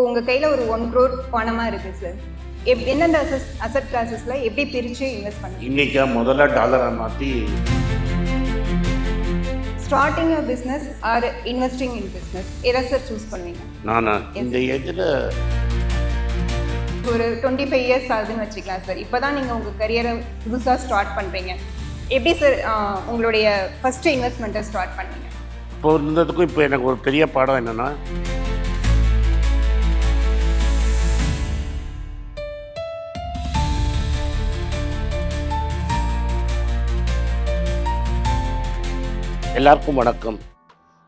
உங்கள் கையில் ஒரு 1 crore பணமாக இருக்குது சார். எந்தெந்த அசட் கிளாஸஸில் எப்படி பிரித்து இன்வெஸ்ட் பண்ணுங்க? இன்றைக்கி முதல்ல டாலரை மாற்றி starting a business are investing in business எதை சார் சூஸ் பண்ணுவீங்க? நான் இந்த ஏஜில் ஒரு 25 years ஆகுதுன்னு வச்சுக்கலாம் சார். இப்போ தான் நீங்கள் உங்கள் கரியரை புதுசாக ஸ்டார்ட் பண்ணுறீங்க. எப்படி சார் உங்களுடைய ஃபஸ்ட்டு இன்வெஸ்ட்மெண்ட்டை ஸ்டார்ட் பண்ணீங்க? இப்போ இருந்ததுக்கும் இப்போ எனக்கு ஒரு பெரிய பாடம் என்னென்னா, எல்லாருக்கும் வணக்கம்.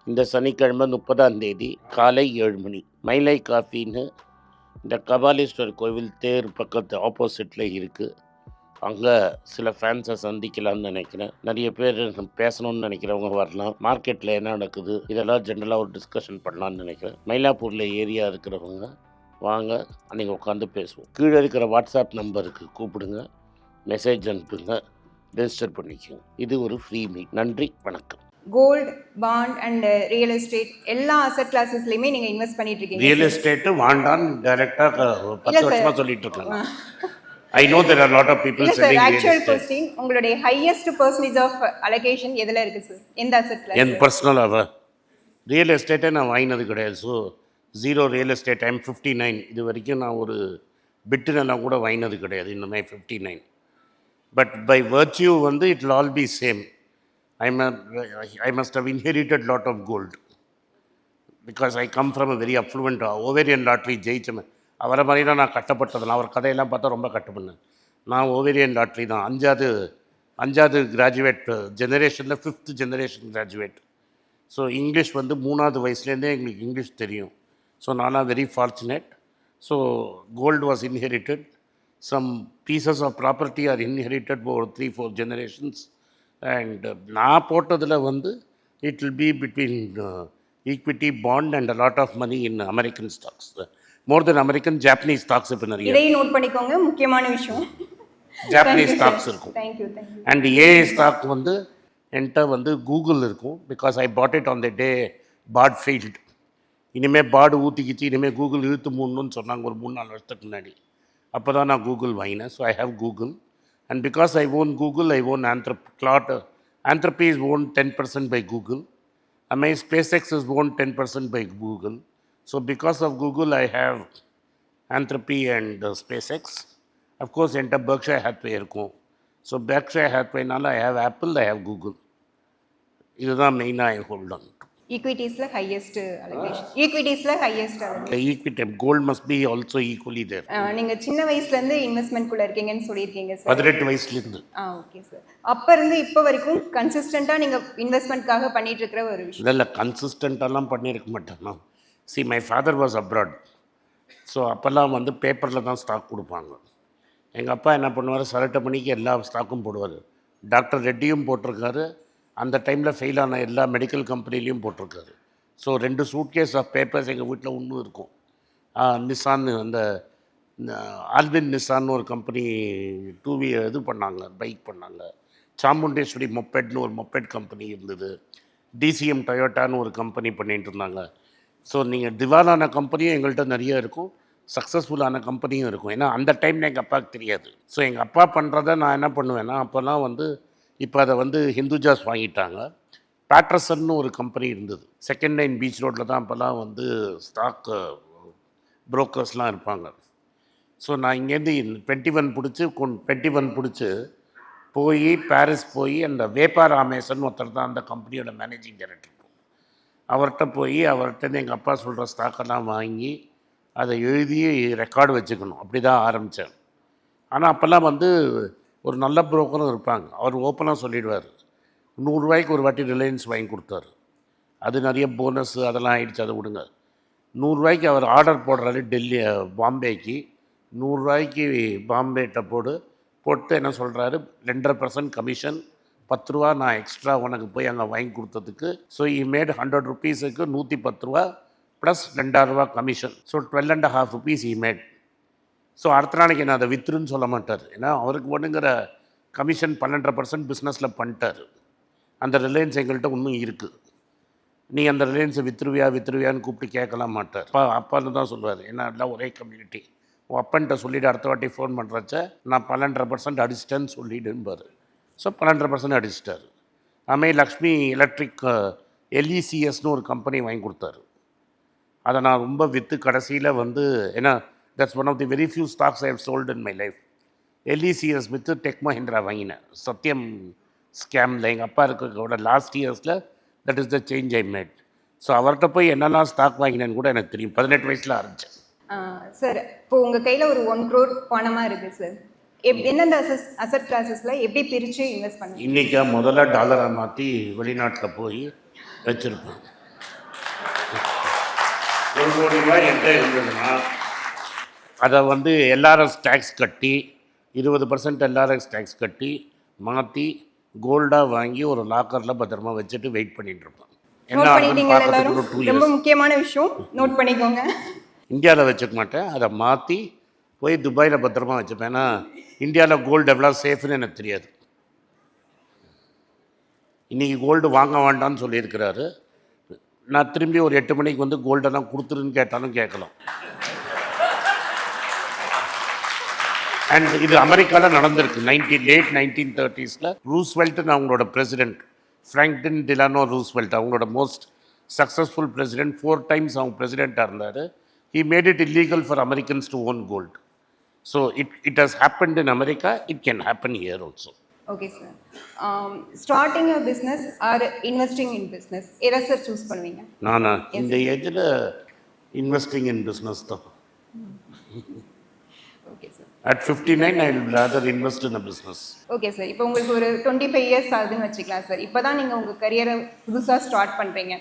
இந்த சனிக்கிழமை 30ஆம் தேதி காலை 7 மணி மயிலை காஃபின்னு இந்த கபாலீஸ்வரர் கோவில் தேர் பக்கத்து ஆப்போசிட்டில் இருக்குது. அங்கே சில ஃபேன்ஸை சந்திக்கலாம்னு நினைக்கிறேன். நிறைய பேர் பேசணும்னு நினைக்கிறவங்க வரலாம். மார்க்கெட்டில் என்ன நடக்குது இதெல்லாம் ஜென்ரலாக ஒரு டிஸ்கஷன் பண்ணலான்னு நினைக்கிறேன். மயிலாப்பூரில் ஏரியா இருக்கிறவங்க வாங்க, அன்றைக்கி உட்காந்து பேசுவோம். கீழே இருக்கிற வாட்ஸ்அப் நம்பருக்கு கூப்பிடுங்க, மெசேஜ் அனுப்புங்க, ரெஜிஸ்டர் பண்ணிக்கோங்க. இது ஒரு ஃப்ரீ மீட். நன்றி, வணக்கம். Gold, bond and real estate எல்லா அசட் கிளாஸஸ்லையுமே நீங்கள் இன்வெஸ்ட் பண்ணிட்டு இருக்கீங்க. ரியல் எஸ்டேட்டு வாண்டான்னு டைரெக்டாக 10 வருஷமாக சொல்லிட்டு இருக்காங்க. I know there are lot of people selling real actual estate. Question, உங்களுடைய ஹையஸ்ட் பெர்சன்டேஜ் ஆஃப் அலோகேஷன் எதில் இருக்குது சார்? எந்த அசட் கிளாஸ்? என் பர்சனலாக ரியல் எஸ்டேட்டே நான் வாங்கினது கிடையாது. So 0 real estate. ஐம் 59. இது வரைக்கும் நான் ஒரு பிட்டுனெல்லாம் கூட வாங்கினது கிடையாது. இன்னுமே 59. But by virtue it will all be same. I must have inherited lot of gold because I come from a very affluent ovarian lottery ஜெயிச்சேன். அவரை மாதிரி தான் நான் கட்டப்பட்டது. நான் அவர் கதையெல்லாம் பார்த்தா ரொம்ப கட்டப்பண்ணேன். நான் ஓவேரியன் லாட்ரி தான். அஞ்சாவது கிராஜுவேட் ஜெனரேஷனில் 5th generation graduate. So English 3வது வயசுலேருந்தே எங்களுக்கு இங்கிலீஷ் தெரியும். ஸோ நானாக very fortunate. So gold was inherited. Some pieces of property are inherited over 3-4 generations. And நான் போட்டதில் it will be between equity, bond and a lot of money in American stocks. More then American, Japanese stocks இப்போ நிறைய. இதை note பண்ணிக்கோங்க, முக்கியமான விஷயம். Japanese stocks இருக்கும். Thank you. And AI stock என்கிட்ட கூகுள் இருக்கும். Because I put it on the day bot failed. இனிமேல் பாடு ஊற்றிக்கிச்சு, இனிமேல் கூகுள் இழுத்து மூடணும்னு சொன்னாங்க ஒரு 3-4 வருஷத்துக்கு முன்னாடி. அப்போ தான் நான் கூகுள் வாங்கினேன். So I have Google. And because I own Google, I own Anthropy is owned 10% by Google. And my SpaceX is owned 10% by Google. So because of Google, I have Anthropy and SpaceX. Of course, enter Berkshire Hathaway. So Berkshire Hathaway, I have Apple, I have Google. This is the main I hold on to. ஈக்விட்டிஸில் highest allocation. ஈக்விட்டிஸில் highest allocation. Equity, gold must be also equally there. நீங்கள் சின்ன வயசுலேருந்து இன்வெஸ்ட்மெண்ட்குள்ளே இருக்கீங்கன்னு சொல்லியிருக்கீங்க sir. 18 வயசுலேருந்து. Okay sir. அப்போ இருந்து இப்போ வரைக்கும் கன்சிஸ்டண்ட்டாக நீங்கள் இன்வெஸ்ட்மெண்ட்காக பண்ணிட்டு இருக்கிற ஒரு விஷயம்? இல்லை, கன்சிஸ்டண்ட்டாலாம் பண்ணியிருக்க மாட்டேன். C, my father was abroad. So அப்போல்லாம் பேப்பரில் தான் ஸ்டாக் கொடுப்பாங்க. எங்கள் அப்பா என்ன பண்ணுவார், சரட்டை மணிக்கு எல்லா ஸ்டாக்கும் போடுவார். டாக்டர் ரெட்டியும் போட்டிருக்காரு. அந்த டைமில் ஃபெயில் ஆன எல்லா மெடிக்கல் கம்பெனிலையும் போட்டிருக்காரு. ஸோ 2 சூட்கேஸ் ஆஃப் பேப்பர்ஸ் எங்கள் வீட்டில் இன்னும் இருக்கும். நிசான், அந்த ஆல்வின் நிசான்னு ஒரு கம்பெனி 2 இது பண்ணாங்க, பைக் பண்ணாங்க. சாமுண்டேஸ்வரி மொப்பெட்னு ஒரு மொப்பெட் கம்பெனி இருந்தது. டிசிஎம் டொயோட்டான்னு ஒரு கம்பெனி பண்ணிகிட்டு இருந்தாங்க. ஸோ நீங்கள் திவாலான கம்பெனியும் எங்கள்கிட்ட நிறைய இருக்கும், சக்ஸஸ்ஃபுல்லான கம்பெனியும் இருக்கும். ஏன்னா அந்த டைமில் எங்கள் அப்பாவுக்கு தெரியாது. ஸோ எங்கள் அப்பா பண்ணுறத நான் என்ன பண்ணுவேன்னா, அப்போல்லாம் இப்போ அதை ஹிந்துஜாஸ் வாங்கிட்டாங்க. பேட்ரசன்னு ஒரு கம்பெனி இருந்தது. செகண்ட் லைன் பீச் ரோட்டில் தான் அப்போல்லாம் ஸ்டாக் புரோக்கர்ஸ்லாம் இருப்பாங்க. ஸோ நான் இங்கேருந்து 21 பிடிச்சி போய் பாரிஸ் போய் அந்த வேப்பா ராமேசன் ஒருத்தர் தான் அந்த கம்பெனியோட மேனேஜிங் டைரக்டர். அவர்கிட்ட எங்கள் அப்பா சொல்கிற ஸ்டாக்கெல்லாம் வாங்கி அதை எழுதி ரெக்கார்டு வச்சுக்கணும். அப்படி தான் ஆரம்பித்தேன். ஆனால் அப்போல்லாம் ஒரு நல்ல புரோக்கரும் இருப்பாங்க. அவர் ஓப்பனாக சொல்லிடுவார். 100 ரூபாய்க்கு ஒரு வாட்டி ரிலையன்ஸ் வாங்கி கொடுத்தாரு. அது நிறைய போனஸ் அதெல்லாம் ஆகிடுச்சு, அதை விடுங்க. 100 ரூபாய்க்கு அவர் ஆர்டர் போடுறாரு பாம்பேக்கு. 100 ரூபாய்க்கு பாம்பேட்ட போட்டு என்ன சொல்கிறாரு, 2.5% கமிஷன், 10 ரூபா நான் எக்ஸ்ட்ரா உனக்கு போய் அங்கே வாங்கி கொடுத்ததுக்கு. ஸோ மேட் 100 ருபீஸுக்கு 110 ரூபா ப்ளஸ் 2.5 ரூபா commission. So 12.5 rupees made. So அடுத்த நாளைக்கு நான் அதை வித்துருன்னு சொல்ல மாட்டார். ஏன்னா அவருக்கு ஒன்றுங்கிற கமிஷன் 12.5% பிஸ்னஸில் பண்ணிட்டார். அந்த ரிலையன்ஸ் எங்கள்கிட்ட இன்னும் இருக்குது. நீ அந்த ரிலையன்ஸை விற்றுருவியான்னு கூப்பிட்டு கேட்கலாம் மாட்டார். அப்பான்னு தான் சொல்லுவார். ஏன்னா எல்லாம் ஒரே கம்யூனிட்டி. உன் அப்பன்ட்ட சொல்லிவிட்டு அடுத்த வாட்டி ஃபோன் பண்ணுறச்ச நான் 12.5% அடிச்சிட்டேன்னு சொல்லிடும்பார். ஸோ 12% அடிச்சிட்டார். அதுமாதிரி லக்ஷ்மி எலக்ட்ரிக் எல்இசிஎஸ்னு ஒரு கம்பெனி வாங்கி கொடுத்தாரு. அதை நான் ரொம்ப விற்று கடைசியில் ஏன்னா that's one of the very few stocks I have sold in my life. எல்இசிஎஸ் விற்று டெக் மஹிந்திரா வாங்கினேன். சத்தியம் ஸ்கேமில் எங்கள் அப்பா இருக்கிற லாஸ்ட் இயர்ஸில் that is the change I made. So அவர்கிட்ட போய் என்னெல்லாம் ஸ்டாக் வாங்கினேன்னு கூட எனக்கு தெரியும். 18 வயசில் ஆரம்பித்தேன். சார், இப்போ உங்கள் கையில் ஒரு 1 crore பணமாக இருக்குது சார். எந்தெந்த அசட் கிளாஸஸில் எப்படி பிரித்து இன்வெஸ்ட் பண்ணி இன்றைக்கி முதல்ல டாலரை மாற்றி வெளிநாட்டில் போய் வச்சுருப்பேன். 1 கோடி ரூபாய் என்கிட்ட இருந்ததுன்னா அதை எல்ஆர்எஸ் டேக்ஸ் கட்டி 20% எல்ஆர்எஸ் டேக்ஸ் கட்டி மாற்றி கோல்டாக வாங்கி ஒரு லாக்கரில் பத்திரமா வச்சுட்டு வெயிட் பண்ணிட்டு இருப்பேன். நோட் பண்ணிட்டீங்களா எல்லாரும்? ரொம்ப முக்கியமான விஷயம், நோட் பண்ணிக்கோங்க. இந்தியாவில் வச்சுக்க மாட்டேன், அதை மாற்றி போய் துபாயில் பத்திரமா வச்சுப்பேன். ஏன்னா இந்தியாவில் கோல்டு எவ்வளோ சேஃப்னு எனக்கு தெரியாது. இன்றைக்கி கோல்டு வாங்க வேண்டாம்னு சொல்லியிருக்கிறாரு. நான் திரும்பி ஒரு 8 மணிக்கு கோல்டெல்லாம் கொடுத்துருன்னு கேட்டாலும் கேட்கலாம். அண்ட் இது அமெரிக்காவில் நடந்திருக்கு. லேட் 1930s ரூஸ்வெல்ட்னு அவங்களோட பிரசிடென்ட், ஃப்ராங்க்லின் டிலானோ ரூஸ்வெல்ட், அவங்களோட மோஸ்ட் சக்ஸஸ்ஃபுல் பிரசிடென்ட். 4 times அவங்க பிரசிடெண்ட்டாக இருந்தார். He made it illegal for Americans to own gold. So it has happened in America, it can happen here also. Okay sir. Starting a business or investing in business, எதை sir choose பண்ணுவீங்க? நானா இந்த ஏஜில் investing in business தான். Okay sir. At 59 I will rather invest in a business. Okay sir. இப்போ உங்களுக்கு ஒரு 25 years ஆகுதுன்னு வச்சுக்கலாம் சார். இப்போ தான் நீங்கள் உங்கள் கரியரை புதுசாக ஸ்டார்ட் பண்ணுறீங்க.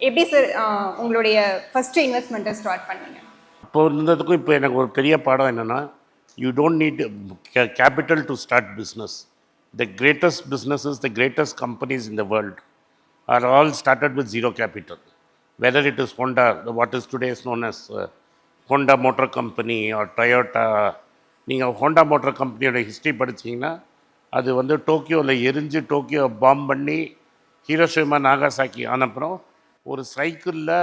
எப்படி சார் உங்களுடைய ஃபஸ்ட்டு இன்வெஸ்ட்மெண்ட்டை ஸ்டார்ட் பண்ணீங்க? இப்போ இருந்ததுக்கும் இப்போ எனக்கு ஒரு பெரிய பாடம் என்னென்னா, you don't need capital to start business. The greatest businesses, the greatest companies in the world are all started with zero capital. Whether it is Honda, what is today is known as Honda motor company or Toyota. நீங்கள் Honda motor கம்பெனியோட history படிச்சிங்கன்னா அது டோக்கியோவில் எரிஞ்சு Tokyo bomb பண்ணி Hiroshima Nagasaki ஆனப்புறம் ஒரு சைக்கிளில்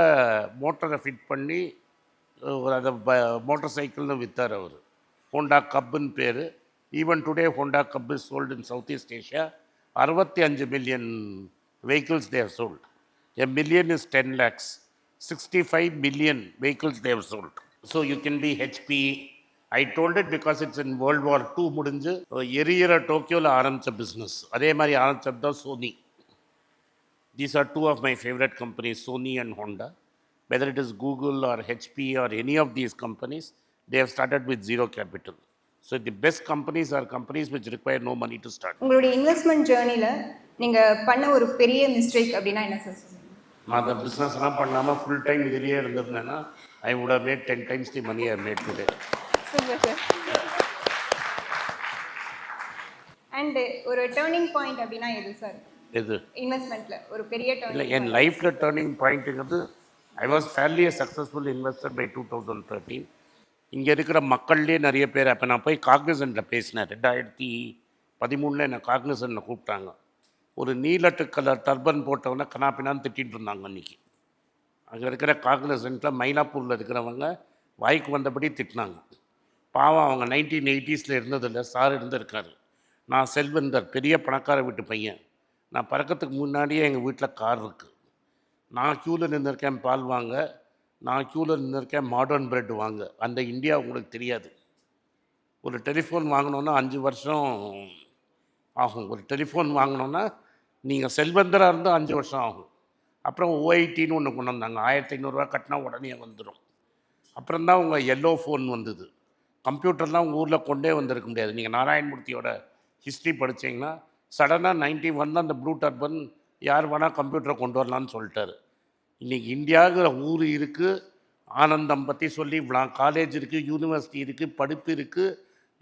மோட்டரை ஃபிட் பண்ணி அதை மோட்டர் சைக்கிள்னு விற்றார் அவர். ஹோண்டா கப்புன்னு பேர். Even today Honda cub is sold in south east Asia. 65 million vehicles they have sold. A million is 10 lakhs. 65 million vehicles they have sold. So you can be HP. I told it because it's in World War II முடிஞ்சு எரியிற டோக்கியோவில் ஆரம்பித்த business. அதே மாதிரி ஆரம்பித்தது தான் Sony. These are two of my favorite companies, Sony and Honda. Whether it is Google or HP or any of these companies, they have started with zero capital. So the best companies are companies which require no money to start. உங்களுடைய investment ஜேர்னியில் நீங்கள் பண்ண ஒரு பெரிய mistake அப்படின்னா என்ன sir சொல்லுங்கள்? நான் அந்த பிஸ்னஸ்லாம் பண்ணாமல் ஃபுல் டைம் இதிலேயே இருந்திருந்தேன்னா I would have made 10 times the money I made today. Super sir. And ஒரு டேர்னிங் பாயிண்ட் அப்படின்னா எது சார்? எது? இன்வெஸ்ட்மெண்ட்டில் ஒரு பெரிய இல்லை, என் லைஃப்பில் டேர்னிங் பாயிண்ட்டுங்கிறது I was fairly a successful investor by 2013. இங்கே இருக்கிற மக்கள்லேயே நிறைய பேர், அப்போ நான் போய் காக்னிசன்ட்டில் பேசினேன். 2013 என்னை காக்னிசன்ட்டில் கூப்பிட்டாங்க. ஒரு நீலட்டு கலர் டர்பன் போட்டவொன்னே கனாப்பினான்னு திட்டிகிட்டு இருந்தாங்க அன்றைக்கி. அங்கே இருக்கிற காக்னிசன்ட்டில் மயிலாப்பூரில் இருக்கிறவங்க வாய்க்கு வந்தபடி திட்டினாங்க. பாவம், அவங்க 1980s இருந்ததில்லை, சார் இருந்திருக்காரு. நான் செல்வந்தர், பெரிய பணக்கார வீட்டு பையன். நான் பறக்கிறதுக்கு முன்னாடியே எங்கள் வீட்டில் கார் இருக்குது. நான் க்யூவில் நின்றுருக்கேன் பால் வாங்க, நான் க்யூவில் நின்றுருக்கேன் மாடர்ன் பிரெட் வாங்க. அந்த இந்தியா உங்களுக்கு தெரியாது. ஒரு டெலிஃபோன் வாங்கினோன்னா 5 வருஷம் ஆகும். ஒரு டெலிஃபோன் வாங்கினோன்னா நீங்கள் செல்வந்தராக இருந்தால் 5 வருஷம் ஆகும். அப்புறம் ஓஐடின்னு ஒன்று கொண்டு வந்தாங்க. 1500 கட்டினா உடனே வந்துடும். அப்புறம் தான் உங்கள் எல்லோ ஃபோன் வந்தது. கம்ப்யூட்டர்லாம் உங்கள் ஊரில் கொண்டே வந்திருக்க முடியாது. நீங்கள் நாராயணமூர்த்தியோட ஹிஸ்ட்ரி படித்தீங்கன்னா சடனாக 91 அந்த ப்ளூ டர்பன் யார் வேணால் கம்ப்யூட்டரை கொண்டு வரலான்னு சொல்லிட்டாரு. இன்றைக்கி இந்தியாவுங்கிற ஊர் இருக்குது, ஆனந்தம் பற்றி சொல்லி காலேஜ் இருக்குது, யூனிவர்சிட்டி இருக்குது, படிப்பு இருக்குது,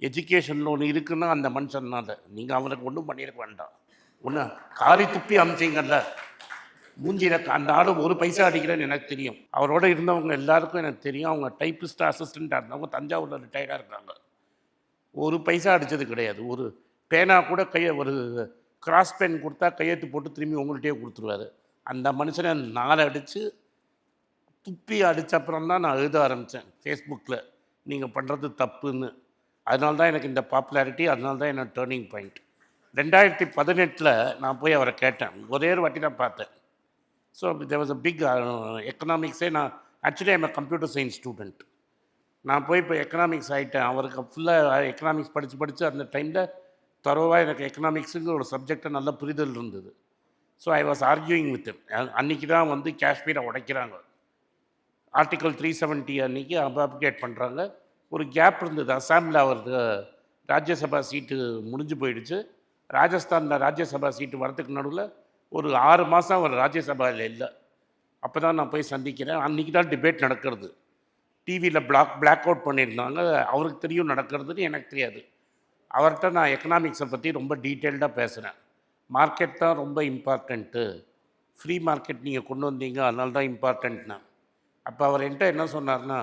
எஜுகேஷன் லோன் இருக்குன்னா அந்த மனுஷன்னால நீங்கள் அவனுக்கு ஒன்றும் பண்ணியிருக்க வேண்டாம். ஒன்று காரி துப்பி அமிச்சிங்கல்ல மூஞ்சியில் அந்த ஆள் ஒரு பைசா அடிக்கிறேன்னு எனக்கு தெரியும். அவரோட இருந்தவங்க எல்லாருக்கும் எனக்கு தெரியும். அவங்க டைப்பிஸ்ட் அசிஸ்டண்ட்டாக இருந்தவங்க தஞ்சாவூரில் ரிட்டையர்டாக இருக்காங்க. ஒரு பைசா அடித்தது கிடையாது. ஒரு பேனா கூட ஒரு கிராஸ் பென் கொடுத்தா கையெழுத்து போட்டு திரும்பி உங்கள்கிட்டயே கொடுத்துருவாரு. அந்த மனுஷனை 4 அடித்து துப்பி அடித்த அப்புறம் தான் நான் எழுத ஆரம்பித்தேன் ஃபேஸ்புக்கில் நீங்கள் பண்ணுறது தப்புன்னு. அதனால தான் எனக்கு இந்த பாப்புலாரிட்டி, அதனால தான் என்னோட டேர்னிங் பாயிண்ட். 2018 நான் போய் அவரை கேட்டேன். ஒரே ஒரு வாட்டி தான் பார்த்தேன். So there was a big எக்கனாமிக்ஸே. நான் actually I'm computer science student. நான் போய் இப்போ எக்கனாமிக்ஸ் ஆகிட்டேன். அவருக்கு ஃபுல்லாக எக்கனாமிக்ஸ் படித்து அந்த டைமில் தரோவாக எனக்கு எக்கனாமிக்ஸுங்கிற ஒரு சப்ஜெக்டை நல்ல புரிதல் இருந்தது. So I was arguing with him. அன்றைக்கி தான் வந்து காஷ்மீரை உடைக்கிறாங்க. ஆர்டிக்கல் 370 அன்றைக்கி அப்ளிகேட் பண்ணுறாங்க. ஒரு கேப் இருந்தது. அசாமில் அவருக்கு ராஜ்யசபா சீட்டு முடிஞ்சு போயிடுச்சு. ராஜஸ்தானில் ராஜ்யசபா சீட்டு வரதுக்கு நடுவில் ஒரு 6 மாதம் அவர் ராஜ்யசபாவில் இல்லை. அப்போ தான் நான் போய் சந்திக்கிறேன். அன்றைக்கி தான் டிபேட் நடக்கிறது. டிவியில் பிளாக் அவுட் பண்ணியிருந்தாங்க. அவருக்கு தெரியும் நடக்கிறதுன்னு, எனக்கு தெரியாது. அவர்கிட்ட நான் எக்கனாமிக்ஸை பற்றி ரொம்ப டீட்டெயில்டாக பேசுகிறேன். மார்க்கெட் தான் ரொம்ப இம்பார்ட்டண்ட்டு, ஃப்ரீ மார்க்கெட் நீங்கள் கொண்டு வந்தீங்க, அதனால தான் இம்பார்ட்டண்ட்னா. அப்போ அவர் என்கிட்ட என்ன சொன்னார்னா,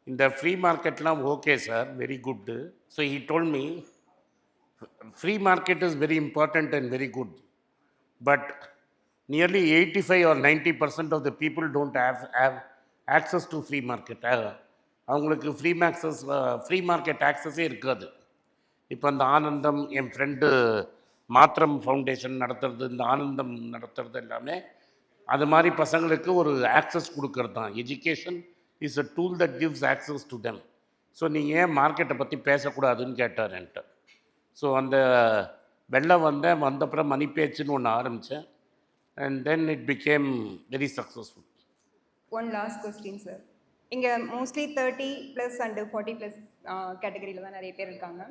இந்த ஃப்ரீ மார்க்கெட்லாம் okay sir, very good. So he told me free market is very important and very good, but nearly 85 or 90% of the people don't have access to free market. அவங்களுக்கு ஃப்ரீ மார்க்கெட் ஆக்சஸே இருக்காது. இப்போ அந்த ஆனந்தம், என் friend மாத்திரம் foundation நடத்துறது, இந்த ஆனந்தம் நடத்துறது எல்லாமே அது மாதிரி பசங்களுக்கு ஒரு ஆக்சஸ் கொடுக்கறது தான். Education is a tool that gives access to them. So நீங்கள் ஏன் மார்க்கெட்டை பற்றி பேசக்கூடாதுன்னு கேட்டார் என்கிட்ட. ஸோ அந்த வெள்ளம் வந்தப்புறம் மணி பேச்சுன்னு ஒன்று ஆரம்பித்தேன். And then it became very successful. One last question sir. இங்கே மோஸ்ட்லி 30+ அண்ட் 40+ கேட்டகரியில் தான் நிறைய பேர் இருக்காங்க.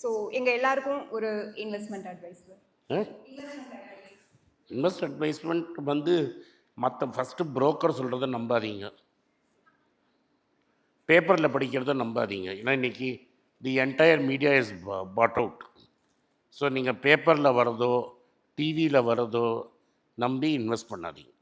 ஸோ எங்கள் எல்லாருக்கும் ஒரு இன்வெஸ்ட்மெண்ட் அட்வைஸ் சார். இன்வெஸ்ட் அட்வைஸ்மெண்ட் வந்து ஃபஸ்ட்டு புரோக்கர் சொல்கிறத நம்பாதீங்க, பேப்பரில் படிக்கிறத நம்பாதீங்க. ஏன்னா இன்றைக்கி the entire media is bought out. So நீங்கள் பேப்பரில் வரதோ டிவியில் வரதோ நம்பி இன்வெஸ்ட் பண்ணாதீங்க.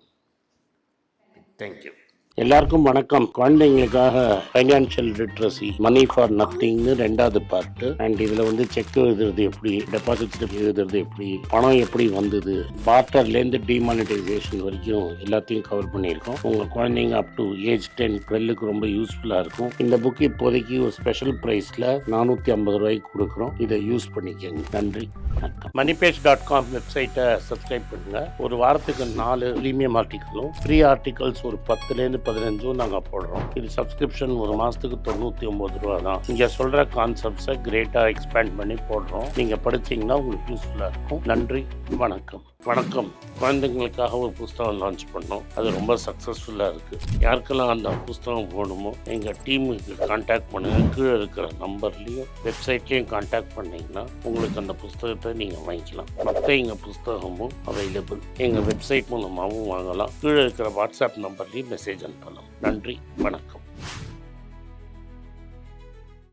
தேங்க்யூ. எல்லாருக்கும் வணக்கம். குழந்தைங்களுக்காக ஃபைனான்ஷியல் லிட்ரஸி, மணி ஃபார் நத்திங்னு 2வது பார்ட்டு. அண்ட் இதில் வந்து செக் எழுதுறது எப்படி, டெபாசிட் ஸ்லிப் எழுதுறது எப்படி, பணம் எப்படி வந்தது, பார்ட்டர்லேருந்து டிமானிட்டைசேஷன் வரைக்கும் எல்லாத்தையும் கவர் பண்ணியிருக்கோம். உங்கள் குழந்தைங்க அப் டு ஏஜ் 10-12க்கு ரொம்ப யூஸ்ஃபுல்லாக இருக்கும். இந்த புக்கு இப்போதைக்கு ஒரு ஸ்பெஷல் ப்ரைஸில் 450 ரூபாய்க்கு கொடுக்குறோம். இதை யூஸ் பண்ணிக்கோங்க. நன்றி, வணக்கம். moneypage.com வெப்சைட்டை சப்ஸ்கிரைப் பண்ணுங்கள். ஒரு வாரத்துக்கு 4 ப்ரீமியம் ஆர்டிக்கலும் ஃப்ரீ ஆர்டிகல்ஸ் ஒரு 10லேருந்து 15 நாங்கள் போடுறோம். இது சப்ஸ்கிரிப்ஷன் ஒரு மாதத்துக்கு 99 ரூபா தான். இங்கே சொல்கிற கான்செப்ட்ஸை கிரேட்டாக எக்ஸ்பேண்ட் பண்ணி போடுறோம். நீங்கள் படித்தீங்கன்னா உங்களுக்கு யூஸ்ஃபுல்லாக இருக்கும். நன்றி, வணக்கம். வணக்கம். குழந்தைங்களுக்காக ஒரு புஸ்தகம் லான்ச் பண்ணோம். அது ரொம்ப சக்ஸஸ்ஃபுல்லாக இருக்குது. யாருக்கெல்லாம் அந்த புஸ்தகம் போகணுமோ எங்கள் டீமுக்கு கான்டாக்ட் பண்ணுங்கள். கீழே இருக்கிற நம்பர்லேயும் வெப்சைட்லேயும் கான்டாக்ட் பண்ணிங்கன்னா உங்களுக்கு அந்த புஸ்தகத்தை நீங்கள் வாங்கிக்கலாம். மற்ற எங்கள் புஸ்தகமும் அவைலபிள். எங்கள் வெப்சைட் மூலமாகவும் வாங்கலாம். கீழே இருக்கிற வாட்ஸ்அப் நம்பர்லேயும் மெசேஜ் அனுப்பலாம். நன்றி, வணக்கம்.